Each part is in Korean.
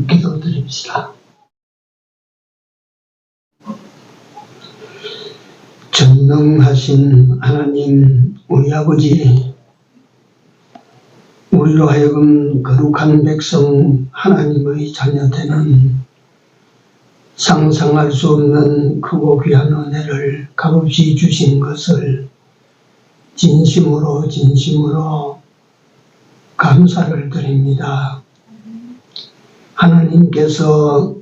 기도드립시다. 전능하신 하나님, 우리 아버지, 우리로 하여금 거룩한 백성 하나님의 자녀되는 상상할 수 없는 크고 귀한 은혜를 값없이 주신 것을 진심으로 감사를 드립니다. 하나님께서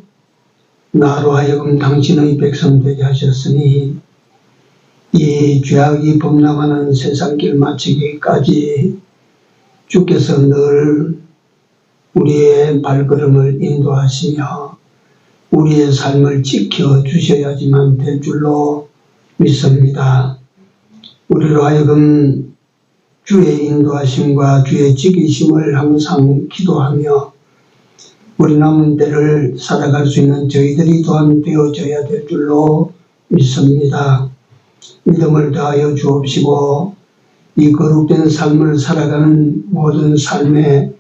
나로 하여금 당신의 백성 되게 하셨으니 이 죄악이 범람하는 세상길 마치기까지 주께서 늘 우리의 발걸음을 인도하시며 우리의 삶을 지켜주셔야지만 될 줄로 믿습니다. 우리로 하여금 주의 인도하심과 주의 지키심을 항상 기도하며 우리 남은 때를 살아갈 수 있는 저희들이 또한 되어져야 될 줄로 믿습니다. 믿음을 다하여 주옵시고 이 거룩된 삶을 살아가는 모든 삶에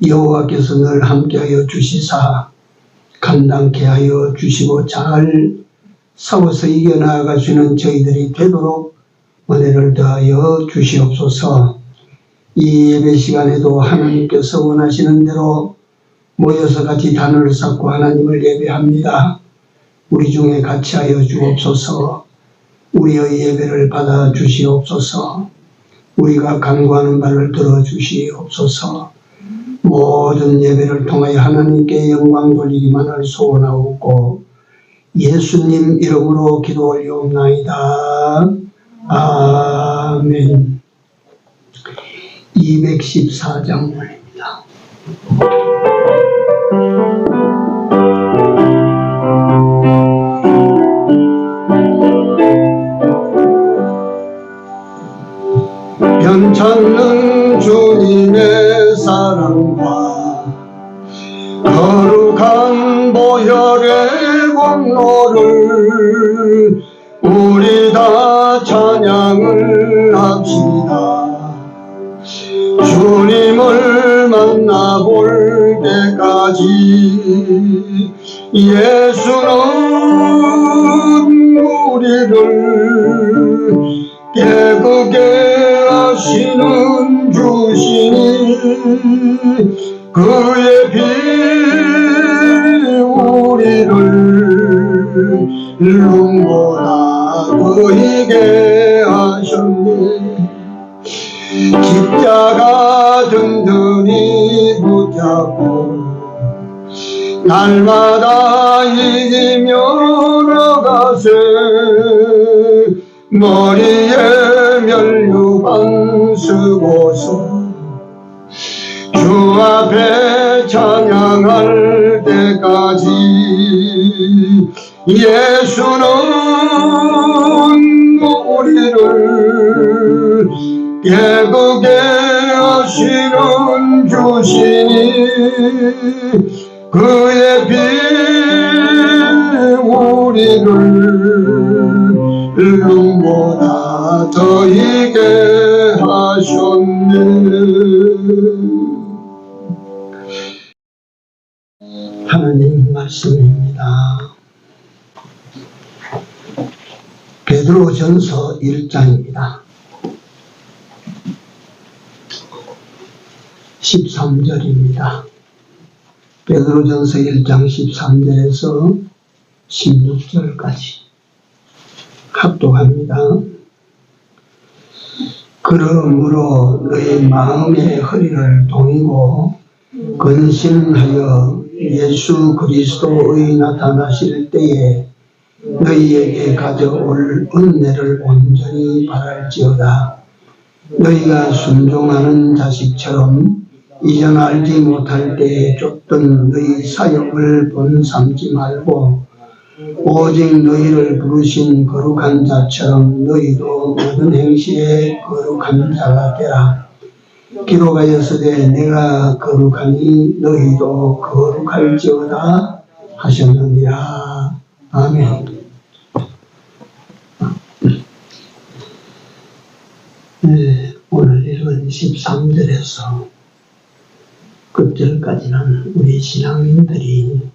여호와께서 늘 함께하여 주시사 감당케 하여 주시고 잘 싸워서 이겨나갈 수 있는 저희들이 되도록 은혜를 더하여 주시옵소서. 이 예배 시간에도 하나님께서 원하시는 대로 모여서 같이 단을 쌓고 하나님을 예배합니다. 우리 중에 같이 하여 주옵소서. 우리의 예배를 받아 주시옵소서. 우리가 간구하는 바를 들어 주시옵소서. 모든 예배를 통하여 하나님께 영광 돌리기만을 소원하옵고 예수님 이름으로 기도 올리옵나이다. 아멘. 214장 올립니다. 변찮는 주님의 사랑과 거룩한 보혈의 공로를 우리 다 찬양을 합시다. 주님을 만나볼 때까지 예수는 우리를 깨끗게 하시는 주시니 그의 피 우리를 눈보다 보이게 하셨네. 십자가 든든히 붙잡고 날마다 이기며 나가세. 머리에 면류관 쓰고서 주 앞에 찬양할 때까지 예수는 우리를 깨끗게 하시는 주시니 그의 피 우리를 눈보다 더 이게 하셨네. 하나님 말씀입니다. 베드로전서 1장입니다. 13절입니다. 베드로전서 1장 13절에서 16절까지 합독합니다. 그러므로 너희 마음의 허리를 동이고 근신하여 예수 그리스도의 나타나실 때에 너희에게 가져올 은혜를 온전히 바랄지어다. 너희가 순종하는 자식처럼 이전 알지 못할 때에 쫓던 너희 사역을 본삼지 말고 오직 너희를 부르신 거룩한 자처럼 너희도 모든 행실에 거룩한 자가 되라. 기록하였으되 내가 거룩하니 너희도 거룩할지어다 하셨느니라. 아멘. 네, 오늘 읽은 13절에서 끝절까지는 우리 신앙인들이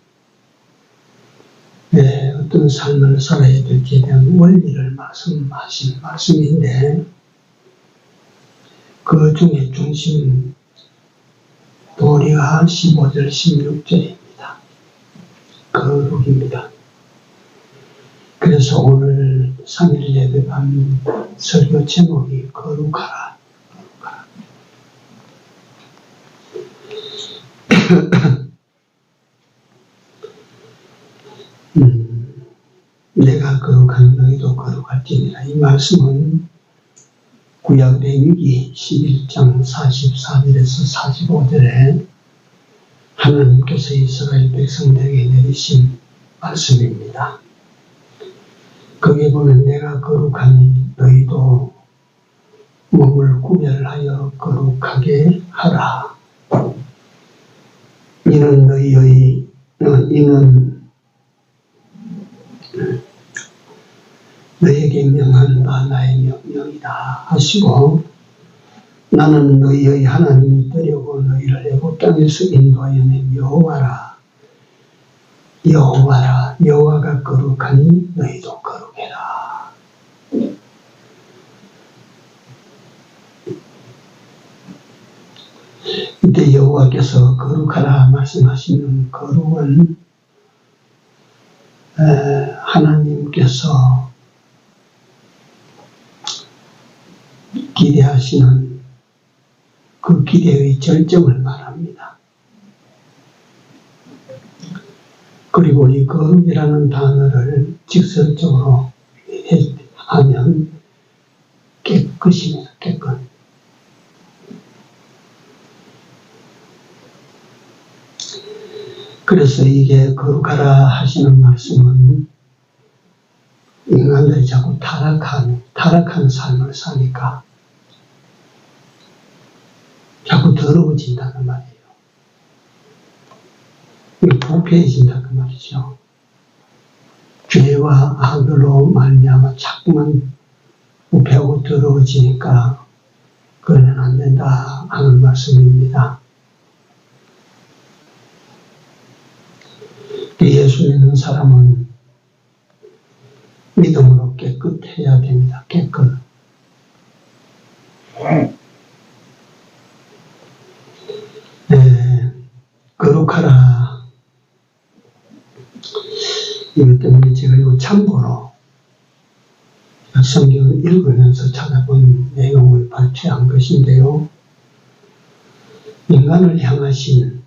어떤 삶을 살아야 될지에 대한 원리를 말씀하신 말씀인데, 그 중에 중심 도리가 15절 16절입니다. 거룩입니다. 그래서 오늘 3일 예배반 설교 제목이 거룩하라. 내가 거룩한 너희도 거룩할지니라. 이 말씀은 구약 레위기 11장 44절에서 45절에 하나님께서 이스라엘 백성들에게 내리신 말씀입니다. 거기에 보면 내가 거룩한 너희도 몸을 구별하여 거룩하게 하라. 이는 너희에게 명한 바 나의 명령이다 하시고, 나는 너희의 하나님이 되려고 너희를 애굽 땅에서 인도하여 낸 여호와라. 여호와가 거룩하니 너희도 거룩해라. 이때 여호와께서 거룩하라 말씀하시는 거룩은 하나님께서 기대하시는 그 기대의 절정을 말합니다. 그리고 이 거룩이라는 단어를 직설적으로 하면 깨끗입니다. 깨끗. 그래서 이게 거룩하라 하시는 말씀은 인간들이 자꾸 타락한 삶을 사니까 자꾸 더러워진다는 말이에요. 부패해진다는 말이죠. 죄와 악으로 말미암아 자꾸만 부패하고 더러워지니까 그러면 안 된다 하는 말씀입니다. 예수 믿는 사람은 믿음으로 깨끗해야 됩니다. 깨끗. 거룩하라. 이것 때문에 제가 이거 참고로 성경을 읽으면서 찾아본 내용을 발췌한 것인데요. 인간을 향하신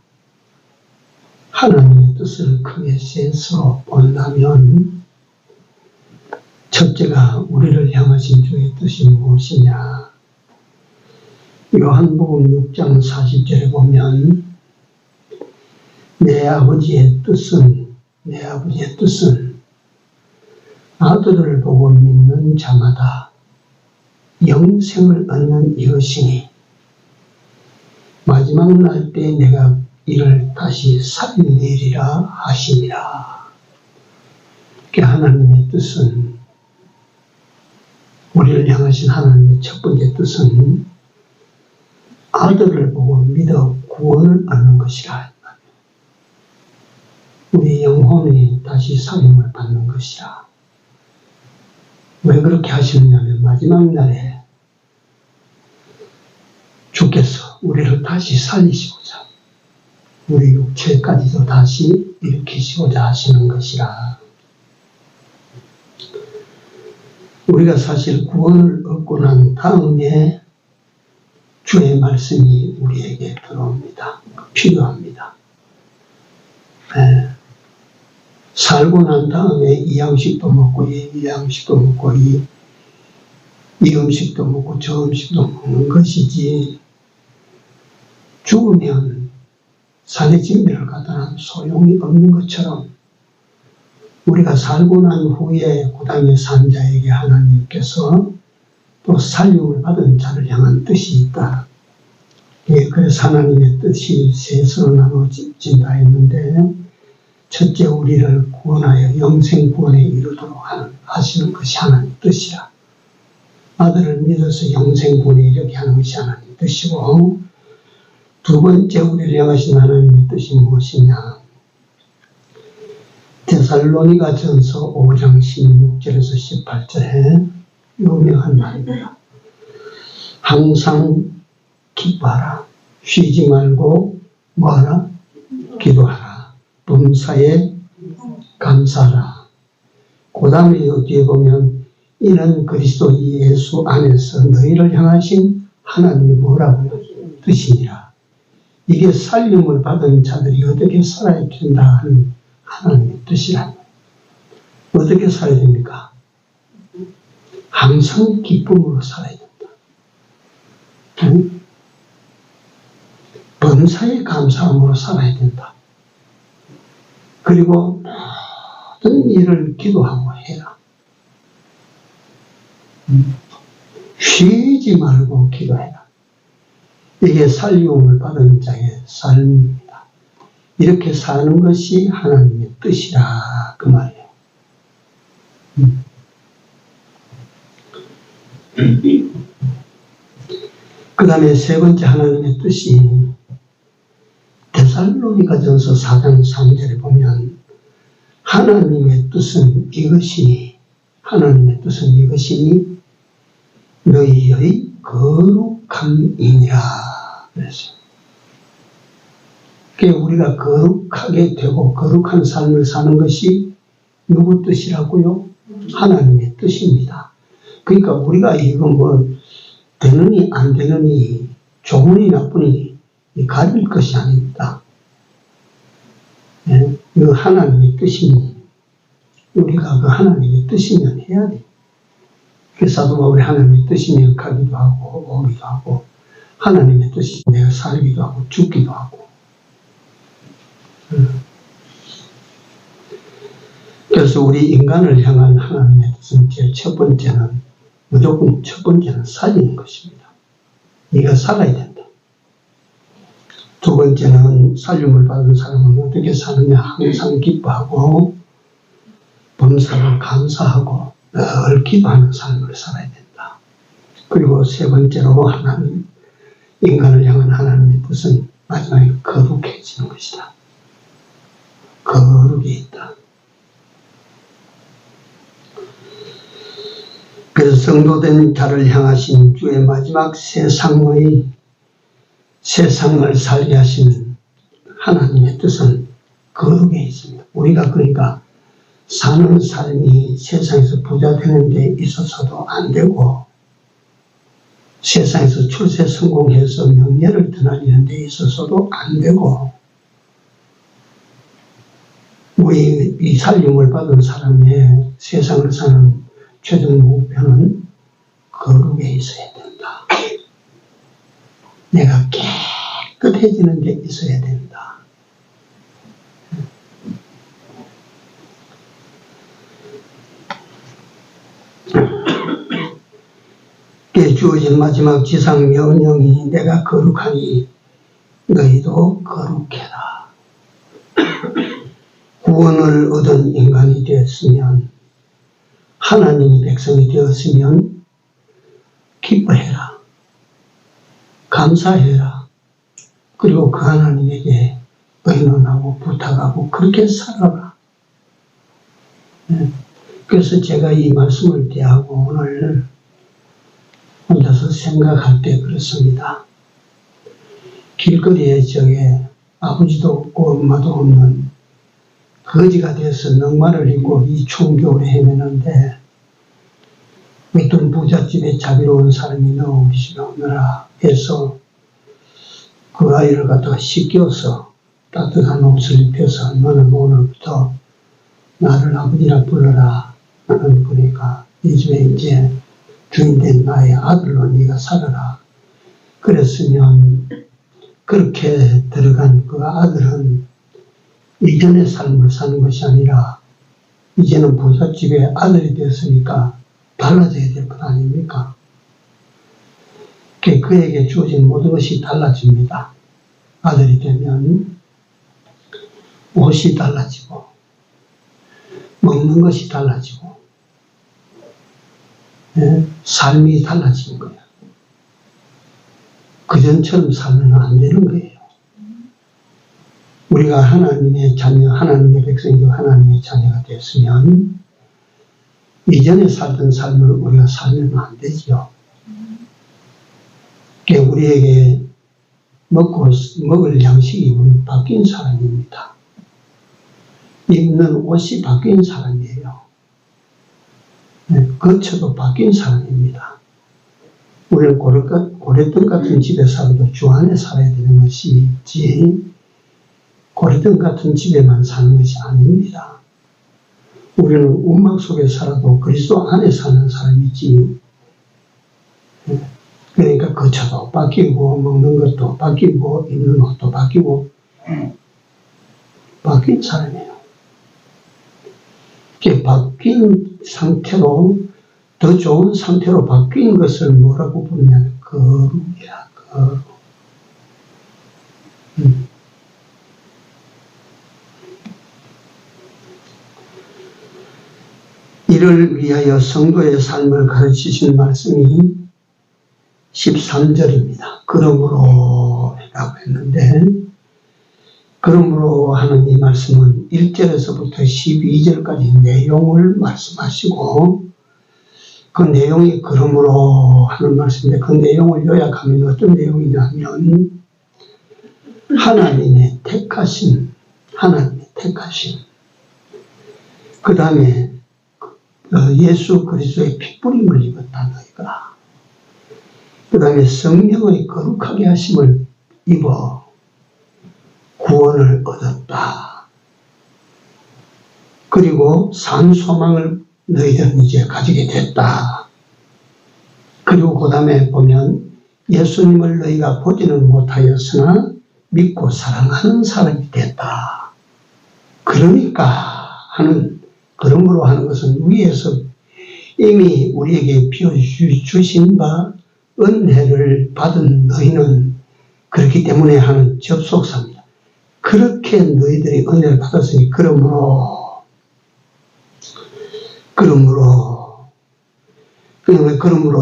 하나님의 뜻을 크게 셋으로 본다면, 첫째가 우리를 향하신 주의 뜻이 무엇이냐. 요한복음 6장 40절에 보면 내 아버지의 뜻은 아들을 보고 믿는 자마다 영생을 얻는 이것이니 마지막 날 때 내가 이를 다시 살리리라 하시니라. 하나님의 뜻은, 우리를 향하신 하나님의 첫 번째 뜻은 아들을 보고 믿어 구원을 얻는 것이라. 우리 영혼이 다시 살림을 받는 것이라. 왜 그렇게 하시느냐면 마지막 날에 주께서 우리를 다시 살리시고자, 우리 육체까지도 다시 일으키시고자 하시는 것이라. 우리가 사실 구원을 얻고 난 다음에 주의 말씀이 우리에게 들어옵니다. 필요합니다. 살고 난 다음에 이 양식도 먹고 이 양식도 먹고 이 음식도 먹고 저 음식도 먹는 것이지, 죽으면 산의 진미를 갖다는 소용이 없는 것처럼 우리가 살고 난 후에 그 다음에 산 자에게 하나님께서 또 살림을 받은 자를 향한 뜻이 있다. 그래서 하나님의 뜻이 셋으로 나눠진다 했는데, 첫째 우리를 구원하여 영생 구원에 이르도록 하시는 것이 하나님의 뜻이라. 아들을 믿어서 영생 구원에 이르게 하는 것이 하나님의 뜻이고, 두 번째 우리를 향하신 하나님의 뜻이 무엇이냐? 데살로니가 전서 5장 16절에서 18절에 유명한 말입니다. 항상 기뻐하라. 쉬지 말고 뭐하라? 기도하라. 범사에 감사하라. 그 다음에 뒤에 보면 이는 그리스도 예수 안에서 너희를 향하신 하나님의 뭐라고요? 뜻이니라. 이게 살림을 받은 자들이 어떻게 살아야 된다 하는 하나님의 뜻이라. 어떻게 살아야 됩니까? 항상 기쁨으로 살아야 된다. 응? 범사에 감사함으로 살아야 된다. 그리고 모든 일을 기도하고 해라. 쉬지 말고 기도해라. 이게 살림을 받은 자의 삶입니다. 이렇게 사는 것이 하나님의 뜻이라 그 말이에요. 그 다음에 세 번째 하나님의 뜻이 데살로니가전서 4장 3절에 보면 하나님의 뜻은 이것이니 너희의 거룩함이니라 그랬어요. 그러니까 우리가 거룩하게 되고 거룩한 삶을 사는 것이 누구 뜻이라고요? 하나님의 뜻입니다. 그러니까 우리가 이거 뭐 되느니 안 되느니 좋으니 나쁘니 가릴 것이 아닙니다. 예? 이거 하나님의 뜻이니 우리가 그 하나님의 뜻이면 해야 돼. 그래서 사도 바울이 하나님의 뜻이면 가기도 하고 오기도 하고 하나님의 뜻이 내가 살기도 하고 죽기도 하고. 그래서 우리 인간을 향한 하나님의 뜻은 제일 첫 번째는 무조건 첫 번째는 살리는 것입니다. 네가 살아야 된다. 두 번째는 살림을 받은 사람은 어떻게 사느냐? 항상 기뻐하고 범사를 감사하고 늘 기도하는 삶을 살아야 된다. 그리고 세 번째로 하나님, 인간을 향한 하나님의 뜻은 마지막에 거룩해지는 것이다. 거룩이 있다. 그래서 성도된 자를 향하신 주의 마지막 세상을 살게 하시는 하나님의 뜻은 거룩에 있습니다. 우리가 그러니까 사는 삶이 세상에서 부자 되는 데 있어서도 안 되고 세상에서 출세 성공해서 명예를 드나리는 데 있어서도 안 되고 우리 이 살림을 받은 사람의 세상을 사는 최종 목표는 거룩에 있어야 된다. 내가 깨끗해지는 데 있어야 된다. 주어진 마지막 지상 명령이 내가 거룩하니 너희도 거룩해라. 구원을 얻은 인간이 되었으면 하나님의 백성이 되었으면 기뻐해라. 감사해라. 그리고 그 하나님에게 의논하고 부탁하고 그렇게 살아라. 그래서 제가 이 말씀을 대하고 오늘 혼자서 생각할 때 그렇습니다. 길거리에 아버지도 없고 엄마도 없는 거지가 돼서 넉마를 입고 이 추운 겨울에 헤매는데 어떤 부잣집에 자비로운 사람이 너 우리 집에 오너라 해서 그 아이를 갖다가 씻겨서 따뜻한 옷을 입혀서 너는 오늘부터 나를 아버지라 불러라. 나는 그러니까 이 집에 이제 주인된 나의 아들로 네가 살아라. 그랬으면 그렇게 들어간 그 아들은 이전의 삶을 사는 것이 아니라 이제는 부잣집의 아들이 되었으니까 달라져야 될 것 아닙니까? 그에게 주어진 모든 것이 달라집니다. 아들이 되면 옷이 달라지고 먹는 것이 달라지고 삶이 달라지는 거예요. 그전처럼 살면 안 되는 거예요. 우리가 하나님의 자녀, 하나님의 백성이고 하나님의 자녀가 됐으면 이전에 살던 삶을 우리가 살면 안 되죠. 우리에게 먹을 양식이 우리는 바뀐 사람입니다. 입는 옷이 바뀐 사람이에요. 거처도 바뀐 사람입니다. 우리는 고래등 같은 집에 살아도 주 안에 살아야 되는 것이지 고래등 같은 집에만 사는 것이 아닙니다. 우리는 운막 속에 살아도 그리스도 안에 사는 사람이지. 그러니까 거처도 바뀌고 먹는 것도 바뀌고 입는 옷도 바뀌고 바뀐 사람이에요. 이렇게 바뀐 상태로 더 좋은 상태로 바뀐 것을 뭐라고 부르냐면 거룩이야. 거룩. 이를 위하여 성도의 삶을 가르치신 말씀이 13절입니다. 그러므로 라고 했는데 그러므로 하는 이 말씀은 1절에서부터 12절까지 내용을 말씀하시고 그 내용이 그러므로 하는 말씀인데 그 내용을 요약하면 어떤 내용이냐면 하나님의 택하심 그 다음에 예수 그리스도의 핏부림을 입었다 너희가 그 다음에 성령의 거룩하게 하심을 입어 구원을 얻었다. 그리고 산 소망을 너희들은 이제 가지게 됐다. 그리고 그 다음에 보면 예수님을 너희가 보지는 못하였으나 믿고 사랑하는 사람이 됐다. 그러니까 그러므로 하는 것은 위에서 이미 우리에게 비워주신 바 은혜를 받은 너희는 그렇기 때문에 하는 접속사입니다. 그렇게 너희들이 은혜를 받았으니 그러므로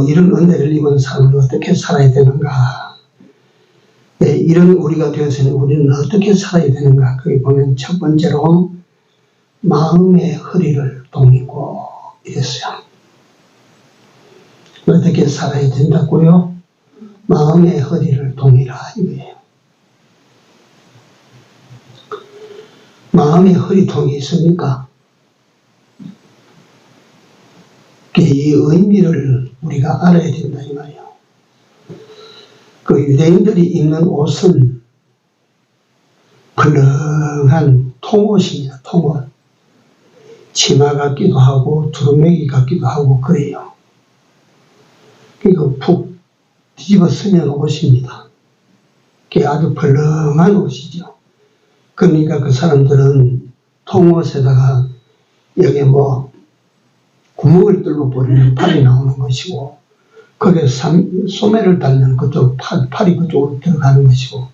이런 은혜를 입은 사람은 어떻게 살아야 되는가? 이런 우리가 되었으니 우리는 어떻게 살아야 되는가? 거기 보면 첫 번째로 마음의 허리를 동이고 이랬어요. 어떻게 살아야 된다고요? 마음의 허리를 동이라 이거예요. 마음의 허리통이 있습니까? 이 의미를 우리가 알아야 된다 이 말이에요. 그 유대인들이 입는 옷은 펄렁한 통옷입니다. 통옷. 치마 같기도 하고 두루매기 같기도 하고 그래요. 그러니까 푹 뒤집어 쓰면 옷입니다. 그게 아주 펄렁한 옷이죠. 그러니까 그 사람들은 통옷에다가 여기 구멍을 뚫어 버리면 팔이 나오는 것이고 거기에 소매를 달면 그쪽 팔이 그쪽으로 들어가는 것이고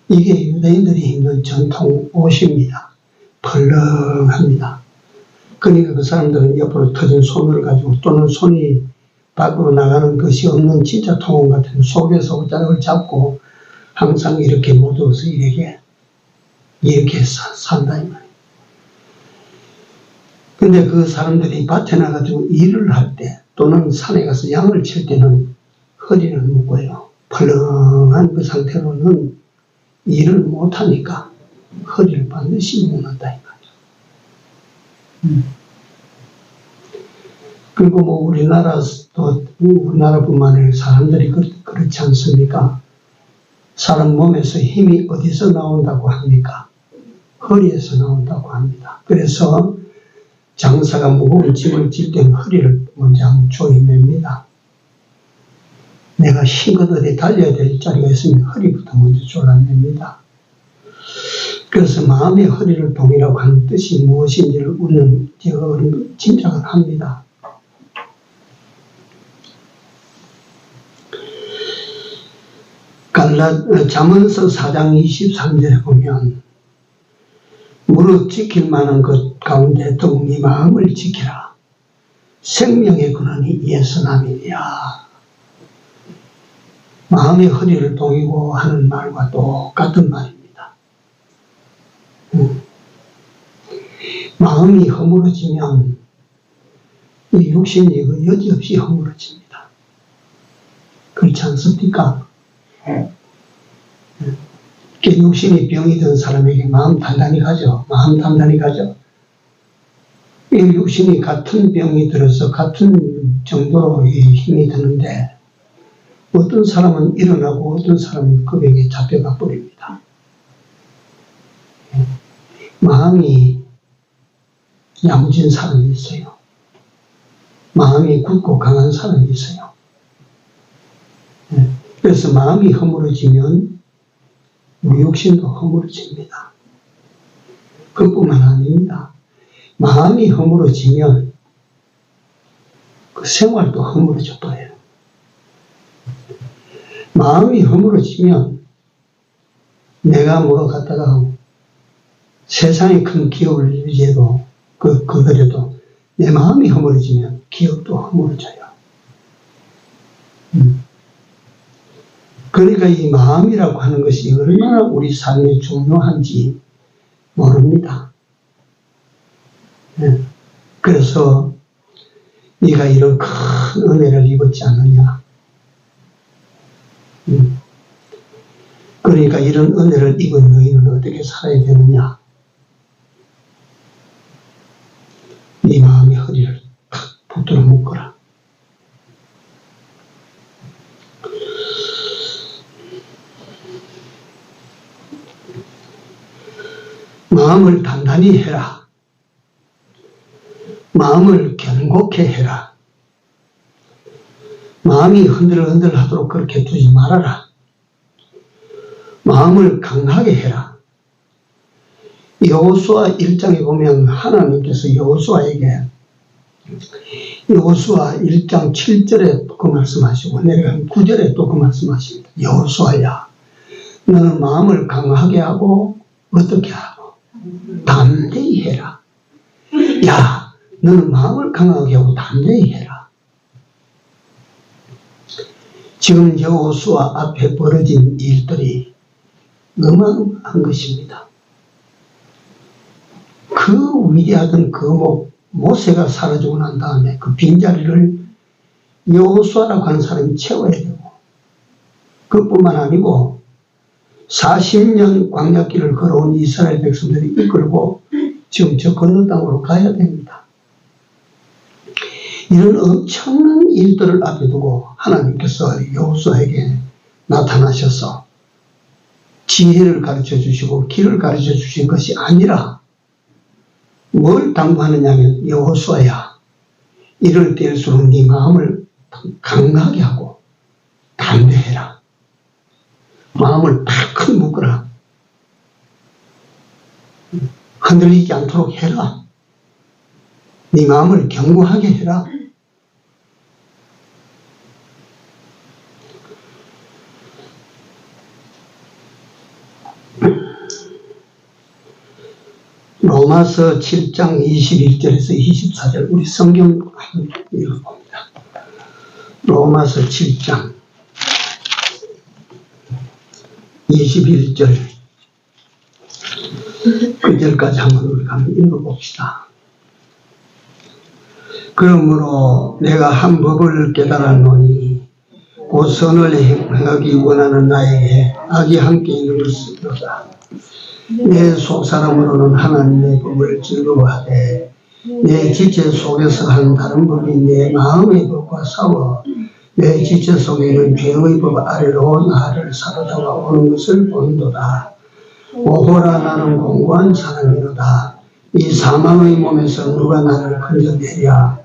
이게 유대인들이 입는 전통 옷입니다. 펄렁합니다. 그러니까 그 사람들은 옆으로 터진 손을 가지고 또는 손이 밖으로 나가는 것이 없는 진짜 통옷 같은 속에서 옷자락을 잡고 항상 이렇게 모두어서 이렇게 산다 이 말이에요. 근데 그 사람들이 밭에 나가지고 일을 할 때 또는 산에 가서 양을 칠 때는 허리는 묶어요. 펄렁한 그 상태로는 일을 못하니까 허리를 반드시 묶는다 이 말이에요. 그리고 우리나라뿐만 아니라 사람들이 그렇지 않습니까? 사람 몸에서 힘이 어디서 나온다고 합니까? 허리에서 나온다고 합니다. 그래서 장사가 무거운 짐을 질 때는 허리를 먼저 조임맵니다. 내가 힘껏 어디 달려야 될 자리가 있으면 허리부터 먼저 졸라맵니다. 그래서 마음의 허리를 동이라고 하는 뜻이 무엇인지를 우리는 짐작을 합니다. 잠언서 4장 23절에 보면 무릇 지킬 만한 것 가운데 더욱 네 마음을 지키라. 생명의 근원이 이에서 남이니라. 마음의 허리를 동이고 하는 말과 똑같은 말입니다. 마음이 허물어지면 이 육신이 그 여지없이 허물어집니다. 그렇지 않습니까? 육신이 병이 든 사람에게 마음 단단히 가죠. 마음 단단히 가죠. 이 육신이 같은 병이 들어서 같은 정도로 힘이 드는데 어떤 사람은 일어나고 어떤 사람은 그 병에 잡혀가 버립니다. 마음이 야무진 사람이 있어요. 마음이 굳고 강한 사람이 있어요. 그래서 마음이 허물어지면 우리 육신도 허물어집니다. 그뿐만 아닙니다. 마음이 허물어지면 그 생활도 허물어져 버려요. 마음이 허물어지면 내가 뭐 갖다가 세상에 큰 기업을 유지해도 그거려도 내 마음이 허물어지면 기업도 허물어져요. 그러니까 이 마음이라고 하는 것이 얼마나 우리 삶에 중요한지 모릅니다. 그래서 네가 이런 큰 은혜를 입었지 않느냐. 그러니까 이런 은혜를 입은 너희는 어떻게 살아야 되느냐. 네 마음의 허리를 탁 붙들어 묶어라. 마음을 단단히 해라. 마음을 견고케 해라. 마음이 흔들흔들 하도록 그렇게 두지 말아라. 마음을 강하게 해라. 여호수아 1장에 보면 하나님께서 여호수아에게 여호수아 1장 7절에 그 말씀하시고 내려가면 9절에 또 그 말씀하십니다. 여호수아야, 너는 마음을 강하게 하고 어떻게 하고 담대히 해라. 야, 너는 마음을 강하게 하고 담대히 해라. 지금 여호수아 앞에 벌어진 일들이 어마어마한 것입니다. 그 위대하던 그 모세가 사라지고 난 다음에 그 빈자리를 여호수아라고 하는 사람이 채워야 되고, 그뿐만 아니고 40년 광야길을 걸어온 이스라엘 백성들이 이끌고 지금 저 건너 땅으로 가야 됩니다. 이런 엄청난 일들을 앞에 두고 하나님께서 여호수아에게 나타나셔서 지혜를 가르쳐 주시고 길을 가르쳐 주신 것이 아니라 뭘 당부하느냐 하면, 여호수아야, 이럴 때일수록 네 마음을 강하게 하고 담대해라. 마음을 팍 묶어라. 흔들리지 않도록 해라. 네 마음을 견고하게 해라. 로마서 7장 21절에서 24절 우리 성경 한번 읽어봅니다. 로마서 7장 21절 그 절까지 한번 우리가 한번 읽어봅시다. 그러므로 내가 한 법을 깨달았노니 곧 선을 행하기 원하는 나에게 악이 함께 있는 것이로다. 내 속사람으로는 하나님의 법을 즐거워하되 내 지체 속에서 하는 다른 법이 내 마음의 법과 싸워 내 지체 속에는 죄의 법 아래로 나를 사로잡아 오는 것을 본도다. 오호라, 나는 공고한 사람이로다. 이 사망의 몸에서 누가 나를 건져내랴.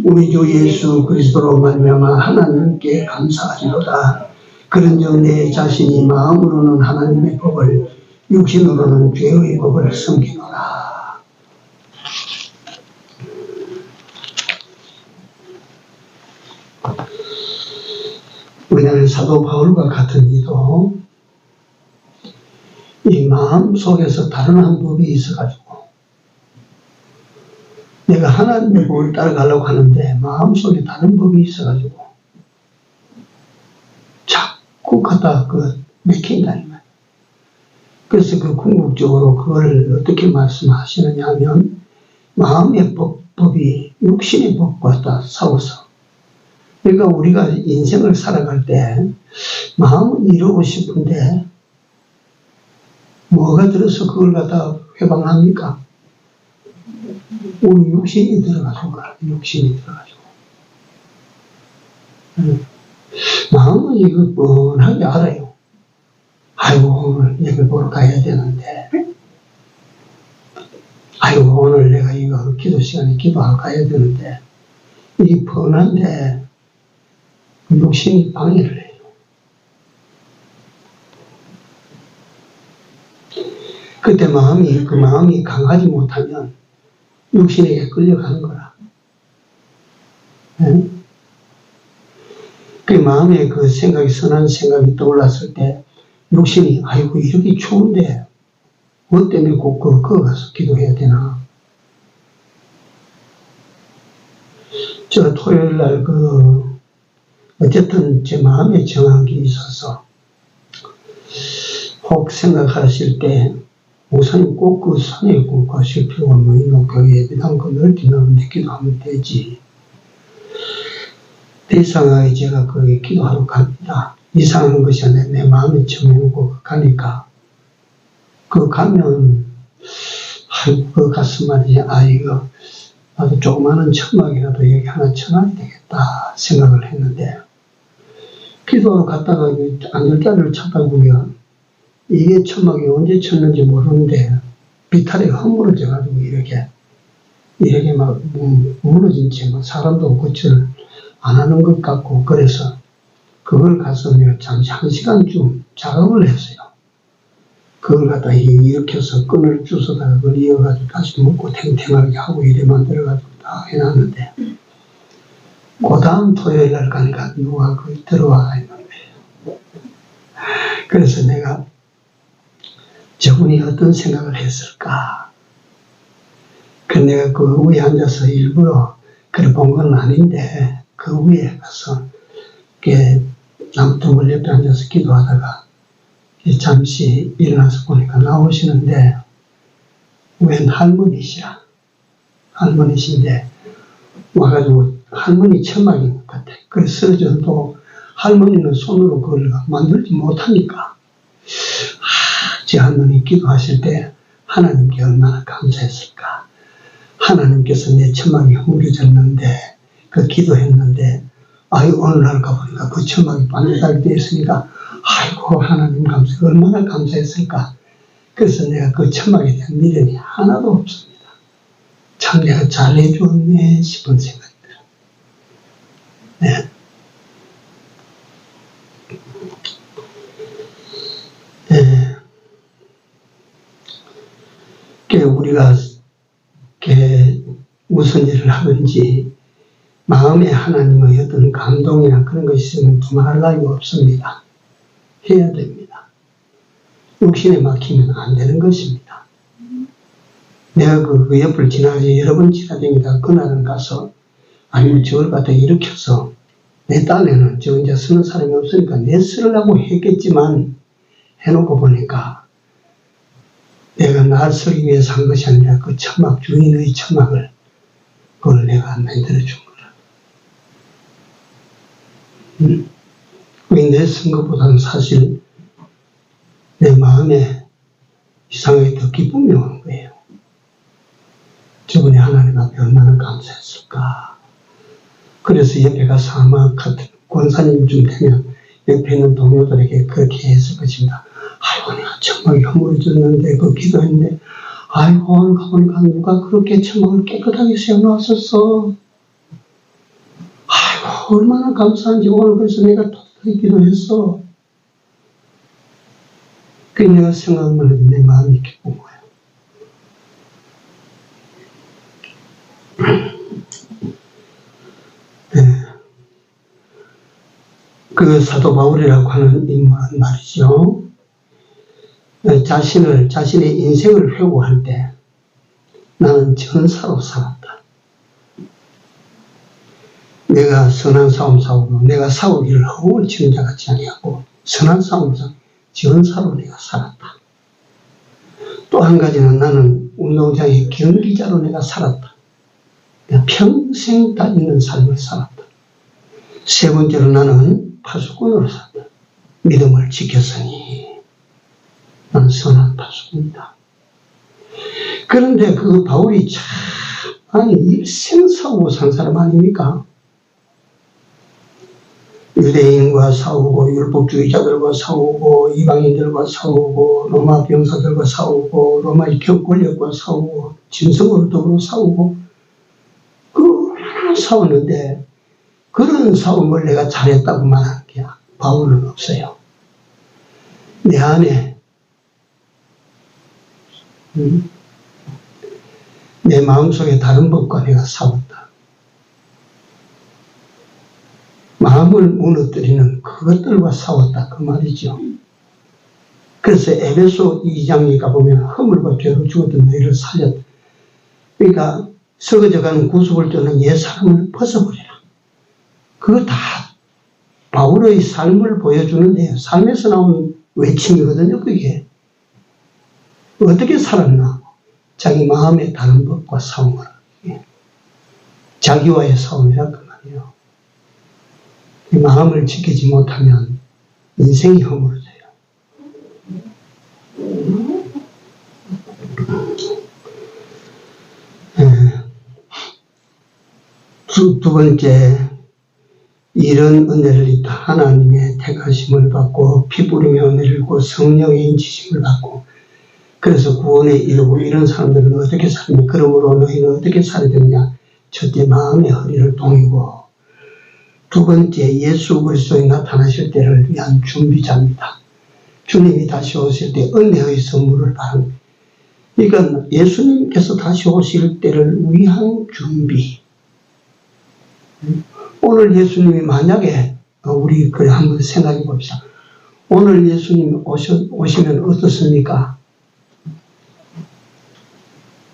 우리 주 예수 그리스도로 말미암아 하나님께 감사하리로다. 그런즉 내 자신이 마음으로는 하나님의 법을, 육신으로는 죄의 법을 섬기노라. 우리는 사도 바울과 같은 이도 이 마음 속에서 다른 한 법이 있어가지고 내가 하나님의 법을 따라가려고 하는데 마음 속에 다른 법이 있어가지고 자꾸 갖다 맥힌다 이 말. 그래서 궁극적으로 그걸 어떻게 말씀하시느냐 하면 마음의 법이 육신의 법과 다 싸워서. 그러니까 우리가 인생을 살아갈 때 마음은 이루고 싶은데 뭐가 들어서 그걸 갖다 회방합니까? 우리 육신이 들어가지고 육신이 들어가지고. 마음은 이거 뻔하게 알아요. 아이고 오늘 여기 보러 가야 되는데, 아이고 오늘 내가 이거 기도 시간에 기도하러 가야 되는데, 이 뻔한데 육신이 방해를 해요. 그때 그 마음이 강하지 못하면 육신에게 끌려가는 거라. 네? 그 마음에 그 생각이, 선한 생각이 떠올랐을 때 육신이 아이고 이렇게 추운데 뭐 때문에 꼭 그거 가서 기도해야 되나. 저 토요일 날 어쨌든 제 마음에 정한 게 있어서 혹 생각하실 때 목사님 꼭 그 산에 꼭 가실 필요가 뭐 있노? 교회 예배당 그 넓게 넓은데 기도하면 되지. 이상하게 제가 거기 기도하러 갑니다. 이상한 것이 아니라 내 마음에 정해놓고 가니까 가면 아이고 가서 말이지 아이고 나도 조그마한 천막이라도 여기 하나 쳐놔야 되겠다 생각을 했는데 기도하러 갔다가 안절자리를 찾다 보면 이게 천막이 언제 쳤는지 모르는데 비탈이 허물어져가지고 이렇게 막 무너진 채 막 사람도 거칠 안 하는 것 같고 그래서 그걸 가서 내가 잠시 1시간쯤 작업을 했어요. 그걸 갖다 일으켜서 끈을 주워다가 그걸 이어가지고 다시 먹고 탱탱하게 하고 이래 만들어가지고 다 해놨는데 그 다음 토요일 날 가니까 누가 거기 들어와 있는 거예요. 그래서 내가 저분이 어떤 생각을 했을까? 내가 그 위에 앉아서 일부러 그래 본 건 아닌데 그 위에 가서 나무통을 옆에 앉아서 기도하다가 잠시 일어나서 보니까 나오시는데 웬 할머니신데 와가지고 할머니 천막인 것 같아. 그래서 쓰러져도 할머니는 손으로 그걸 만들지 못하니까 제 할머니 기도하실 때 하나님께 얼마나 감사했을까. 하나님께서 내 천막이 허물어졌는데 기도했는데 오늘날 가보니까 그 천막이 반듯하게 되어 있으니까 아이고 하나님 감사, 얼마나 감사했을까. 그래서 내가 그 천막에 대한 미련이 하나도 없습니다. 참 내가 잘해주었네 싶은 생각이 들어요. 네. 우리가 무슨 일을 하든지 마음에 하나님의 어떤 감동이나 그런 것이 있으면 두말할 나위 없습니다. 해야 됩니다. 육신에 막히면 안 되는 것입니다. 내가 그 옆을 지나가지 여러 번 지나다니다 그날은 가서 아니면 저걸 갖다 일으켜서 내 딴에는 저 이제 쓰는 사람이 없으니까 내 쓰려고 했겠지만 해놓고 보니까 내가 날 쓰기 위해서 한 것이 아니라 그 천막 주인의 천막을 그걸 내가 만들어준 거라. 내 쓴 것보다는 사실 내 마음에 이상하게 더 기쁨이 오는 거예요. 저번에 하나님 앞에 얼마나 감사했을까. 그래서 옆에 가서 아마 같은 권사님쯤 되면 옆에 있는 동료들에게 그렇게 했을 것입니다. 아이고 내가 천막이 허물어졌는데 기도했는데 아이고 오늘 가보니까 누가 그렇게 천막을 깨끗하게 세워놨었어. 아이고 얼마나 감사한지 오늘 그래서 내가 도둑이 기도했어. 내가 생각만 해도 내 마음이 기쁜 거야. 네. 그 사도 바울이라고 하는 인물은 말이죠. 자신의 인생을 회고할 때 나는 전사로 살았다. 내가 선한 싸움 싸우고 내가 싸우기를 허공을 치는 자 같지 아니하고 선한 싸움을 전사로 내가 살았다. 또 한 가지는 나는 운동장의 경기자로 내가 살았다. 내가 평생 다니는 삶을 살았다. 세 번째로 나는 파수꾼으로 산다. 믿음을 지켰으니 나는 선한 파수꾼이다. 그런데 그 바울이 참 일생 싸우고 산 사람 아닙니까? 유대인과 싸우고 율법주의자들과 싸우고 이방인들과 싸우고 로마 병사들과 싸우고 로마 권력과 싸우고 짐승으로 더불어 싸우고 얼마나 싸웠는데 그런 싸움을 내가 잘했다고 말하는 게 바울은 없어요. 내 안에 내 마음속에 다른 법과 내가 싸웠다. 마음을 무너뜨리는 그것들과 싸웠다 그 말이죠. 그래서 에베소 2장에 가보면 허물과 죄로 죽었던 너희를 살렸다. 그러니까 썩어져가는 구속을 쫓는 옛 사람을 벗어버리라. 그거 다 바울의 삶을 보여주는데요. 삶에서 나온 외침이거든요. 그게 어떻게 살았나? 자기 마음의 다른 법과 싸움을 자기와의 싸움이라 그 말이에요. 이 마음을 지키지 못하면 인생이 허물어져요. 두 번째, 이런 은혜를 입다. 하나님의 택하심을 받고 피 뿌리며 은혜를 입고 성령의 인치심을 받고 그래서 구원에 이르고 이런 사람들은 어떻게 사느냐. 그러므로 너희는 어떻게 살아야 되느냐. 첫째, 마음의 허리를 동이고 두 번째, 예수 그리스도에 나타나실 때를 위한 준비자입니다. 주님이 다시 오실 때 은혜의 선물을 받는. 그러니까 예수님께서 다시 오실 때를 위한 준비. 오늘 예수님이 만약에 우리 그래 한번 생각해 봅시다. 오늘 예수님 오시면 어떻습니까?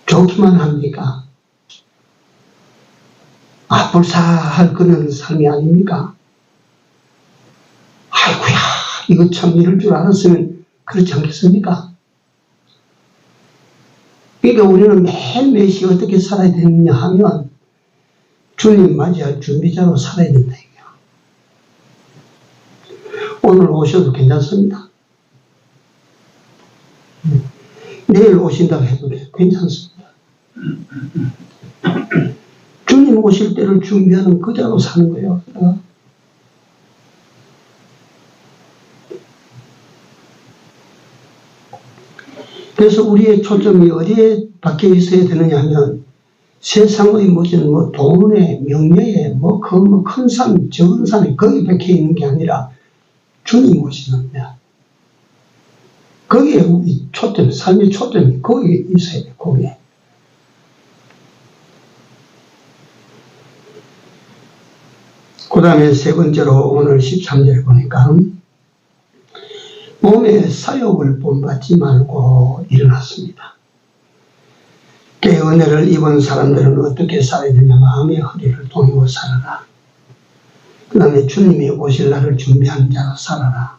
좋기만 합니까? 불사할 그런 삶이 아닙니까? 아이고야, 이거 참 이럴 줄 알았으면 그렇지 않겠습니까? 그러니까 우리는 매일매일이 어떻게 살아야 되느냐 하면 주님 맞이할 준비자로 살아야 된다. 오늘 오셔도 괜찮습니다. 내일 오신다고 해도 괜찮습니다. 주님 오실 때를 준비하는 그대로 사는 거예요. 그래서 우리의 초점이 어디에 박혀 있어야 되느냐 하면 세상의 무슨 돈에 명예에 큰 산, 적은 산에 거기 박혀 있는 게 아니라 주님 오시는 거야. 거기에 우리 초점, 삶의 초점이 거기에 있어야 돼, 거기에. 그 다음에 세 번째로 오늘 13절 보니까 몸에 사욕을 본받지 말고 일어났습니다. 은혜를 입은 사람들은 어떻게 살아야 되냐. 마음의 허리를 동이고 살아라. 그 다음에 주님이 오실 날을 준비하는 자로 살아라.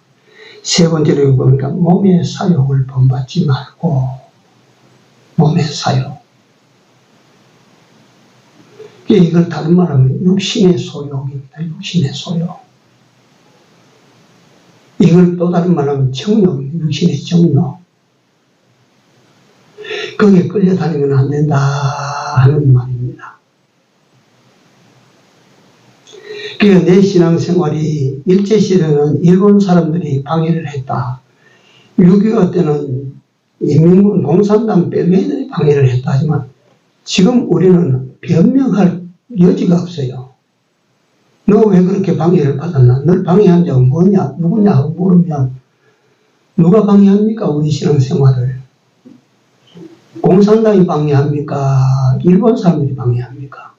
세 번째로 보니까 몸의 사욕을 본받지 말고 몸의 사욕. 이걸 다른 말로 하면 육신의 소욕입니다. 육신의 소욕. 이걸 또 다른 말로 하면 정욕, 육신의 정욕. 거기에 끌려다니면 안 된다 하는 말입니다. 그러니까 내 신앙생활이 일제시대는 일본 사람들이 방해를 했다. 6.25 때는 인민군 공산당 뺄매들이 방해를 했다 하지만 지금 우리는 변명할 여지가 없어요. 너 왜 그렇게 방해를 받았나? 널 방해한 자가 뭐냐? 누구냐? 하고 물으면 누가 방해합니까? 우리 신앙생활을. 공산당이 방해합니까? 일본 사람들이 방해합니까?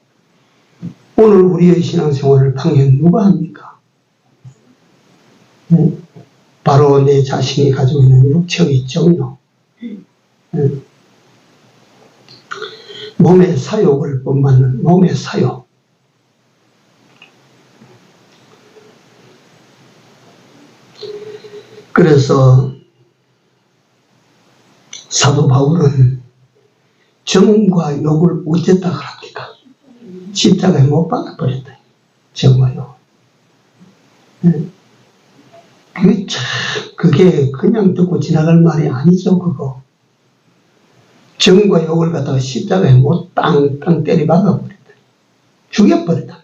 오늘 우리의 신앙생활을 방해 누가 합니까? 바로 내 자신이 가지고 있는 육체의 정욕. 몸의 사욕을 본받는 몸의 사욕. 그래서 사도 바울은 정과 욕을 어쨌다 그럽니까? 십자가에 못 박아버렸다. 정과 욕. 그게 그냥 듣고 지나갈 말이 아니죠, 그거. 정과 욕을 갖다가 십자가에 못 땅 때려 박아버렸다. 죽여버렸다.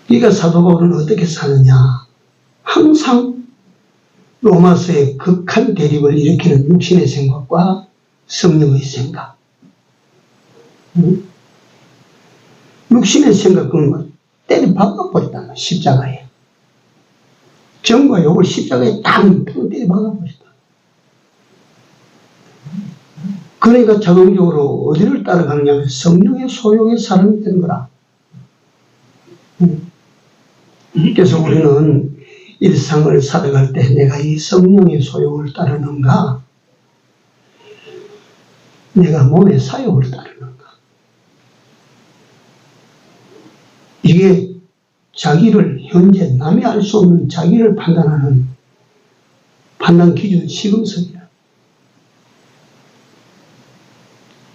그러니까 사도 바울은 어떻게 사느냐? 항상 로마서의 극한 대립을 일으키는 육신의 생각과 성령의 생각. 육신의 생각은 때려 박아버렸다. 십자가에. 정과 욕을 십자가에 땅 때려 박아버렸다. 그러니까 자동적으로 어디를 따라가느냐면 성령의 소욕의 사람이 되는 거라. 그래서 우리는 일상을 살아갈 때 내가 이 성령의 소욕을 따르는가, 내가 몸의 사욕을 따르는가. 이게 자기를 현재 남이 알 수 없는 자기를 판단하는 판단 기준 시금석이야.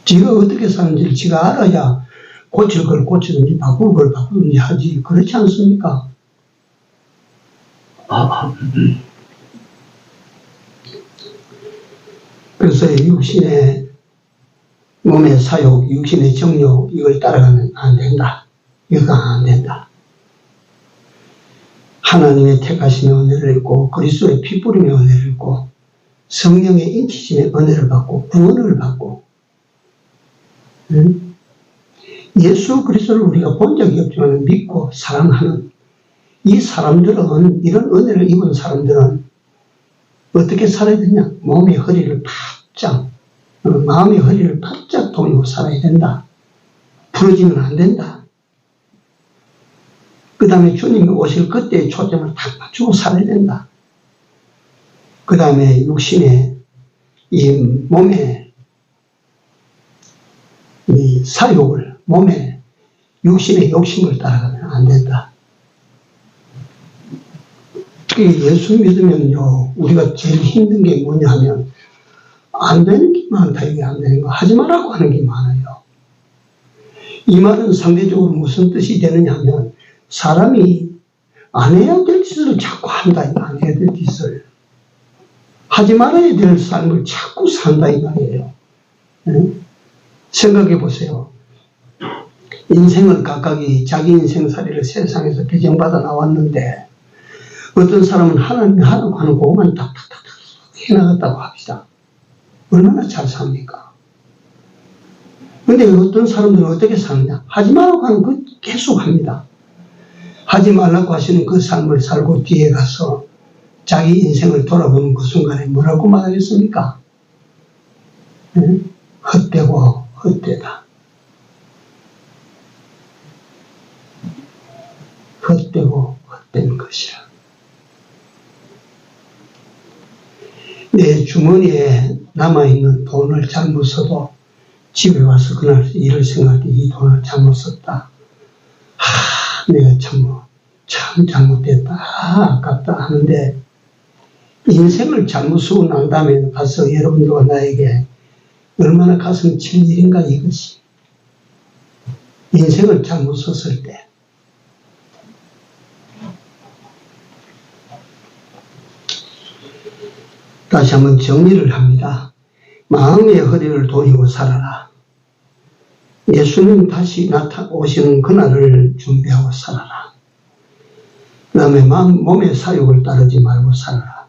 지가 어떻게 사는지를 지가 알아야 고칠 걸 고치든지 바꿀 걸 바꾸든지 하지. 그렇지 않습니까? 그래서 육신의 몸의 사욕, 육신의 정욕 이걸 따라가면 안 된다. 이거 안 된다. 하나님의 택하심의 은혜를 입고 그리스도의 피 뿌림의 은혜를 입고 성령의 인치심의 은혜를 받고 구원을 받고 예수 그리스도를 우리가 본 적이 없지만 믿고 사랑하는 이 사람들은, 이런 은혜를 입은 사람들은 어떻게 살아야 되냐? 몸의 허리를 바짝, 마음의 허리를 바짝 동이고 살아야 된다. 부러지면 안 된다. 그 다음에 주님이 오실 그때의 초점을 딱 맞추고 살아야 된다. 그 다음에 육신의 이 몸의 이 사욕을, 몸의 육신의 욕심을 따라가면 안 된다. 예수 믿으면요, 우리가 제일 힘든 게 뭐냐 하면, 안 되는 게 많다, 이게 안 되는 거. 하지 말라고 하는 게 많아요. 이 말은 상대적으로 무슨 뜻이 되느냐 하면, 사람이 안 해야 될 짓을 자꾸 한다, 안 해야 될 짓을. 하지 말아야 될 삶을 자꾸 산다, 이 말이에요. 생각해 보세요. 인생을 각각이 자기 인생살이를 세상에서 배정받아 나왔는데, 어떤 사람은 하나님이 하라고 하는 것만 탁탁탁탁 해나갔다고 합시다. 얼마나 잘 삽니까? 근데 어떤 사람들은 어떻게 사느냐? 하지 말라고 하는 거 계속 합니다. 하지 말라고 하시는 그 삶을 살고 뒤에 가서 자기 인생을 돌아보는 그 순간에 뭐라고 말하겠습니까? 헛되고 헛되다. 헛되고 헛된 것이라. 내 주머니에 남아있는 돈을 잘못 써도 집에 와서 그날 일을 생각할 때 이 돈을 잘못 썼다. 내가 참 잘못됐다. 아깝다 하는데 인생을 잘못 쓰고 난 다음에 가서 여러분들과 나에게 얼마나 가슴 칠 일인가 이것이. 인생을 잘못 썼을 때. 다시 한번 정리를 합니다. 마음의 허리를 돌리고 살아라. 예수님 다시 오시는 그날을 준비하고 살아라. 그 다음에 몸의 사욕을 따르지 말고 살아라.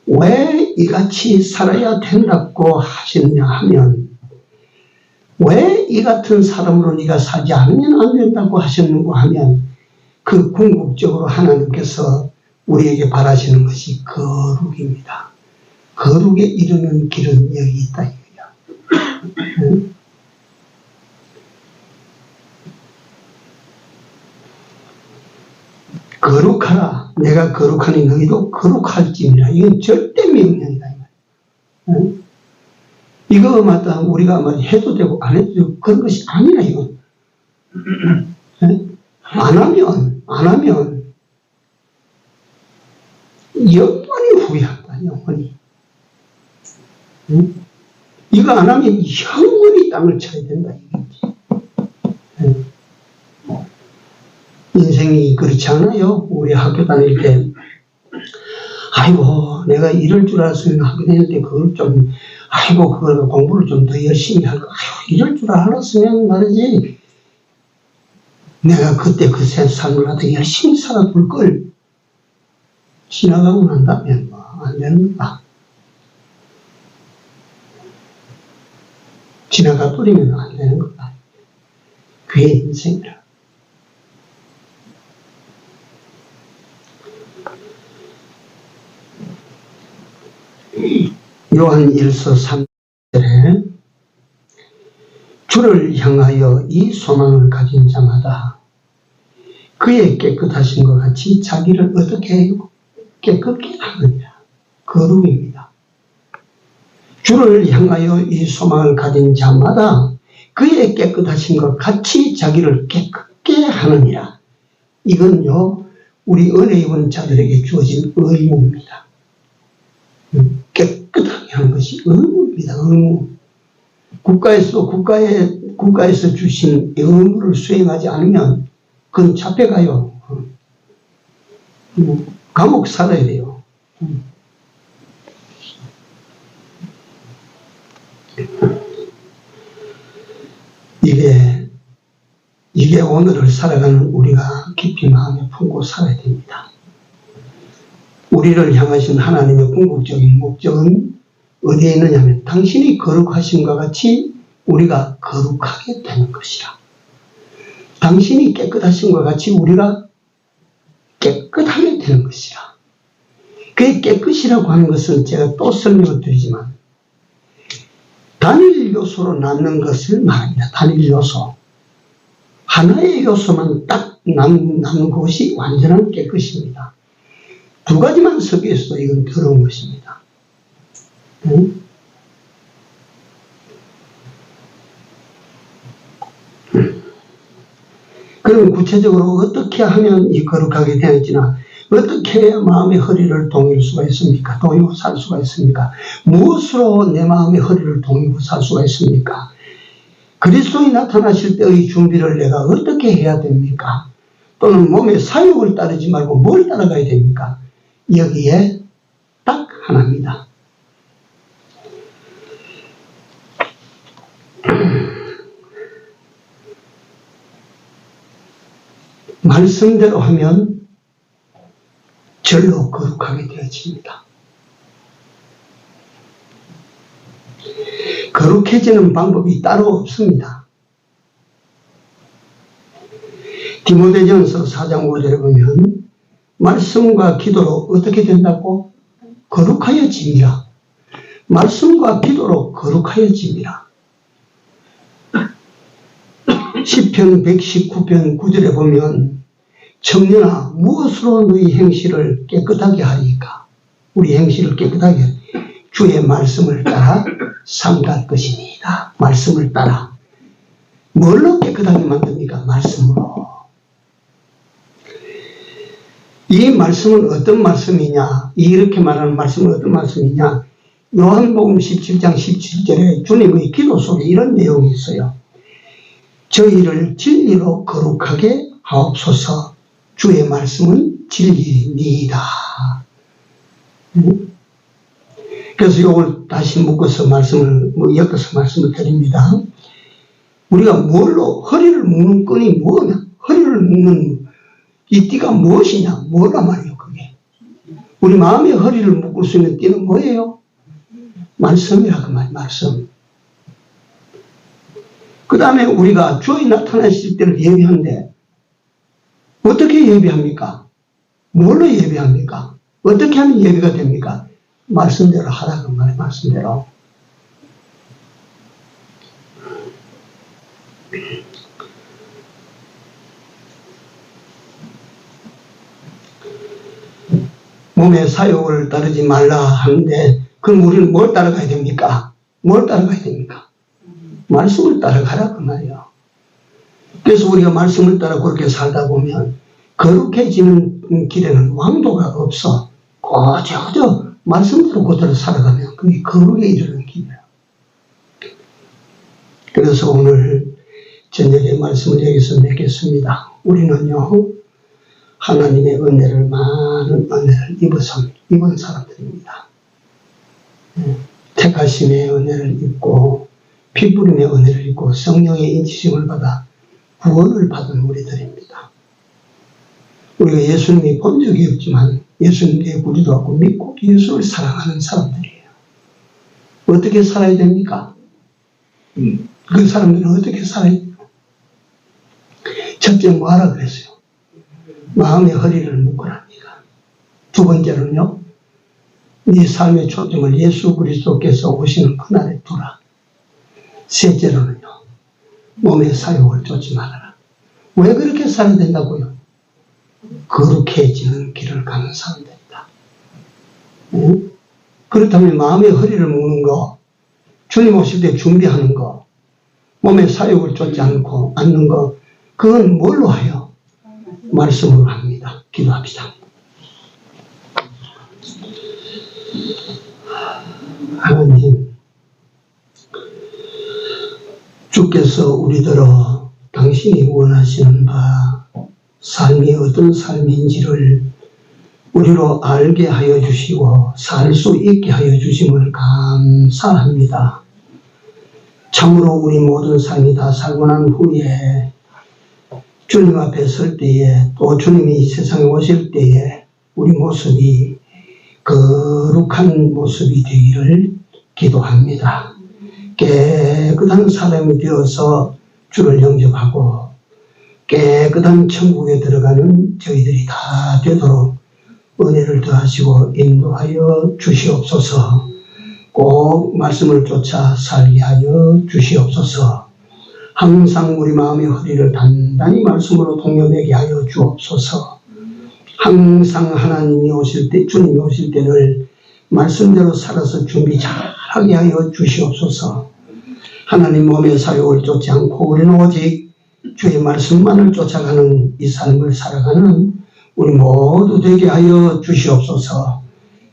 왜 이같이 살아야 된다고 하시느냐 하면, 왜 이 같은 사람으로 네가 살지 않으면 안 된다고 하셨는가 하면, 그 궁극적으로 하나님께서 우리에게 바라시는 것이 거룩입니다. 거룩에 이르는 길은 여기 있다 이거야. 거룩하라. 내가 거룩하니 너희도 거룩할지니라. 이건 절대 명령이다. 이거 맞다. 우리가 해도 되고 안 해도 되고 그런 것이 아니라 이건. 안 하면 영원히 후회한다. 영원히. 이거 안 하면 영원히 땅을 쳐야 된다 이거지. 인생이 그렇지 않아요? 우리 학교 다닐 때 아이고 내가 이럴 줄 알았으면 학교 다닐 때 그걸 좀 아이고 그걸 공부를 좀 더 열심히 할 거 아이고 이럴 줄 알았으면 말이지 내가 그때 그 삶을 더 열심히 살아볼 걸 지나가고 난다면 뭐 안 되는 거다. 지나가 버리면 안 되는 거다. 그게 인생이라. 요한 1서 3절에 주를 향하여 이 소망을 가진 자마다 그의 깨끗하신 것 같이 자기를 어떻게 해요? 깨끗게 하느니라. 거룩입니다. 주를 향하여 이 소망을 가진 자마다 그의 깨끗하신 것 같이 자기를 깨끗게 하느니라. 이건요 우리 은혜 입은 자들에게 주어진 의무입니다. 깨끗하게 하는 것이 의무입니다. 의무. 국가에서 주신 의무를 수행하지 않으면 그건 잡혀가요. 감옥 살아야 돼요. 이게 오늘을 살아가는 우리가 깊이 마음에 품고 살아야 됩니다. 우리를 향하신 하나님의 궁극적인 목적은 어디에 있느냐면 당신이 거룩하심과 같이 우리가 거룩하게 되는 것이라. 당신이 깨끗하심과 같이 우리가 깨끗하게 되는 것이라. 그게 깨끗이라고 하는 것은 제가 또 설명을 드리지만 단일 요소로 남는 것을 말합니다. 단일 요소. 하나의 요소만 딱 남는 것이 완전한 깨끗입니다. 두 가지만 섞여 있어도 이건 더러운 것입니다. 그럼 구체적으로 어떻게 하면 이 거룩하게 되어지나 어떻게 해야 마음의 허리를 동일 수가 있습니까? 동이고 살 수가 있습니까? 무엇으로 내 마음의 허리를 동이고 살 수가 있습니까? 그리스도에 나타나실 때의 준비를 내가 어떻게 해야 됩니까? 또는 몸의 사욕을 따르지 말고 뭘 따라가야 됩니까? 여기에 딱 하나입니다. 말씀대로 하면 절로 거룩하게 되어집니다. 거룩해지는 방법이 따로 없습니다. 디모데전서 4장 5절에 보면 말씀과 기도로 어떻게 된다고? 거룩하여짐이라. 말씀과 기도로 거룩하여짐이라. 시편 119편 9절에 보면 청년아 무엇으로 너희 행실을 깨끗하게 하리까? 우리 행실을 깨끗하게 주의 말씀을 따라 삼갈 것이니이다. 말씀을 따라. 뭘로 깨끗하게 만듭니까? 말씀으로. 이 말씀은 어떤 말씀이냐? 이렇게 말하는 말씀은 어떤 말씀이냐? 요한복음 17장 17절에 주님의 기도 속에 이런 내용이 있어요. 저희를 진리로 거룩하게 하옵소서. 주의 말씀은 진리니이다. 그래서 이걸 다시 묶어서 엮어서 말씀을 드립니다. 우리가 뭘로 허리를 묶는 끈이 뭐냐? 허리를 묶는 이 띠가 무엇이냐? 뭐란 말이에요, 그게. 우리 마음의 허리를 묶을 수 있는 띠는 뭐예요? 말씀이라 그 말, 말씀. 그 다음에 우리가 주의 나타나실 때를 예비하는데 어떻게 예비합니까? 뭘로 예비합니까? 어떻게 하면 예비가 됩니까? 말씀대로 하라 그 말이에요, 말씀대로. 몸의 사욕을 따르지 말라 하는데 그럼 우리는 뭘 따라가야 됩니까? 뭘 따라가야 됩니까? 말씀을 따라가라 그 말이에요. 그래서 우리가 말씀을 따라 그렇게 살다 보면 거룩해지는 길에는 왕도가 없어. 그저 말씀대로 그대로 살아가면 그게 거룩에 이르는 길이에요. 그래서 오늘 저녁에 말씀을 여기서 맺겠습니다. 우리는요, 하나님의 은혜를, 많은 은혜를 입은 사람들입니다. 택하심의 은혜를 입고, 피부림의 은혜를 입고, 성령의 인치심을 받아 구원을 받은 우리들입니다. 우리가 예수님이 본 적이 없지만 예수님 내구리도 하고 믿고 예수를 사랑하는 사람들이에요. 어떻게 살아야 됩니까? 그 사람들은 어떻게 살아야 돼요? 첫째 뭐하라 그랬어요? 마음의 허리를 묶으랍니다. 두 번째로는요, 네 삶의 초점을 예수 그리스도께서 오시는 그날에 두라. 셋째로는요, 몸의 사욕을 쫓지 말아라. 왜 그렇게 살아야 된다고요? 거룩해지는 길을 가는 사람들이다. 그렇다면 마음의 허리를 묶는 거, 주님 오실 때 준비하는 거, 몸의 사욕을 쫓지 않는 거, 그건 뭘로 하여? 말씀으로 합니다. 기도합시다. 하나님, 주께서 우리들어 당신이 원하시는 바 삶이 어떤 삶인지를 우리로 알게 하여 주시고 살 수 있게 하여 주심을 감사합니다. 참으로 우리 모든 삶이 다 살고 난 후에 주님 앞에 설 때에, 또 주님이 이 세상에 오실 때에 우리 모습이 거룩한 모습이 되기를 기도합니다. 깨끗한 사람이 되어서 주를 영접하고 깨끗한 천국에 들어가는 저희들이 다 되도록 은혜를 더하시고 인도하여 주시옵소서. 꼭 말씀을 쫓아 살게 하여 주시옵소서. 항상 우리 마음의 허리를 단단히 말씀으로 동여매게 하여 주옵소서. 항상 하나님이 오실 때, 주님이 오실 때를 말씀대로 살아서 준비 잘하게 하여 주시옵소서. 하나님 몸의 사욕을 쫓지 않고 우리는 오직 주의 말씀만을 쫓아가는 이 삶을 살아가는 우리 모두 되게 하여 주시옵소서.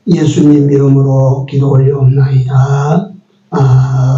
예수님 이름으로 기도 올려옵나이다. 아멘.